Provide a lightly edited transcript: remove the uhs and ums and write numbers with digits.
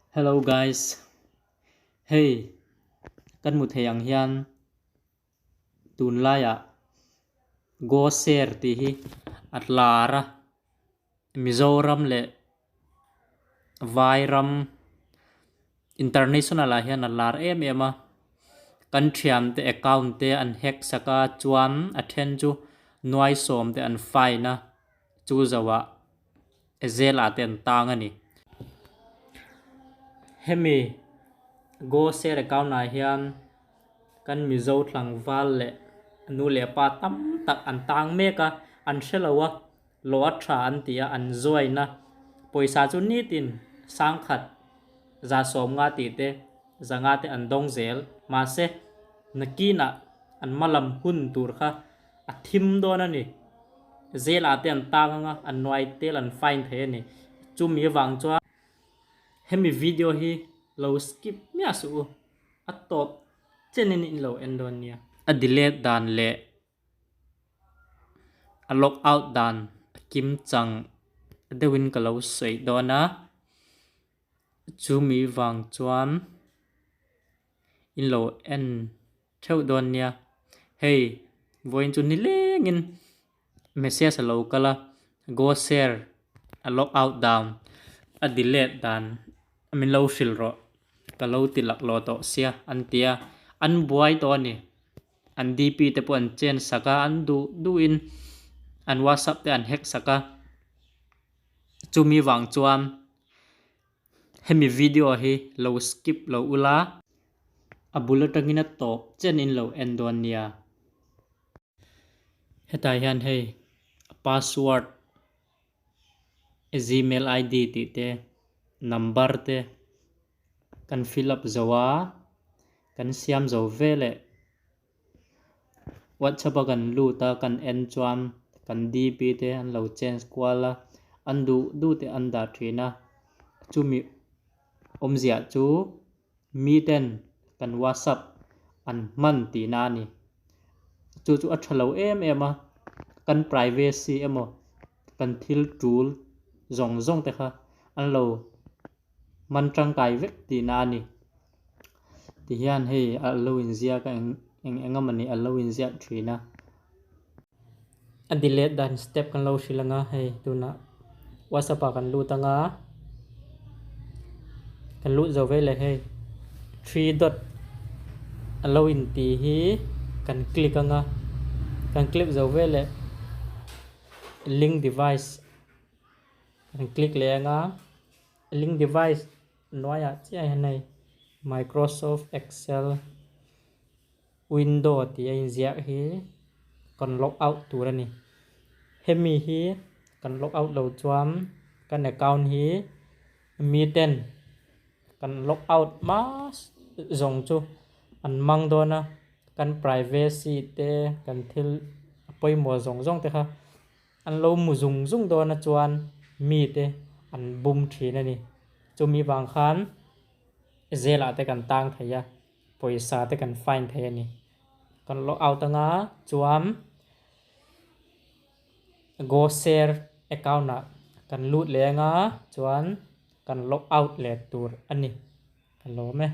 Hello guys. Hey, kan mu theyang hian tun laya go share ti hi atlara Mizoram le Vairam international a hian atlar em a kan thiam te account te an hack saka chuan a then chu nuai som te an fine a chu zawa ezel a ten tang ani hemi go share account na hian kan mizo thlang wal le nu le pa tam tak an tang meka an shelawa lo a tha an tia an join na poisa chu ni tin sang khat za som nga ti te zanga te an dong zel ma se nakina an malam hun tur kha a thim do na ni zel a te an tang nga an noi tel an fine the ni chu mi wang chwa hemi video hi lo skip mi asu a top chenin in lo endonia a delete dan le a log out dan kim chang dewin ka lo sei dona chu mi wang chuan in lo en theu don nia hey voin chu ni lengin message lo kala go share a log out down a delete dan amin lo shil ro ka lo tilak lo to sia an tia an buai to ni an dp te po an chen saka an du in an whatsapp te an hack saka chu mi wang chuan hemi video hi lo skip lo ula abula tangina top chen in lo endonia hetai hian hei password gmail id ti te number te kan fill up zawa kan siam zo vele whatsapp kan lu ta kan en chuan kan dp te an lo change kwala an du te an da thina chu mi omzia chu mi ten kan whatsapp an man ti na ni chu a thalo em a kan privacy emo kan thil tul zong te kha an lo man tang kai vek ti na ni ti hian hei a lo in zia ka engamani a lo in zia thina a delete dan step kan lo shilanga hei tuna whatsapp kan lu tanga kan lu zo vele hei 3 dot allow in ti hi kan click anga kan click zo vele link device kan click le anga link device noya chia hanai Microsoft Excel window ti in zia hi kan log out turani hemi hi kan log out lo chuan kan account hi mi ten kan log out mas zong chu an mang dona kan privacy te kan thil poi mo zong te kha an lo mu zung dona chuan mi te an bum thina ni chu mi wang khan zela te kan tang thaya poisa te kan fine thaya ni kan log out anga chuan go share account na kan lut le nga chuan kan log out le tur ani kan lo me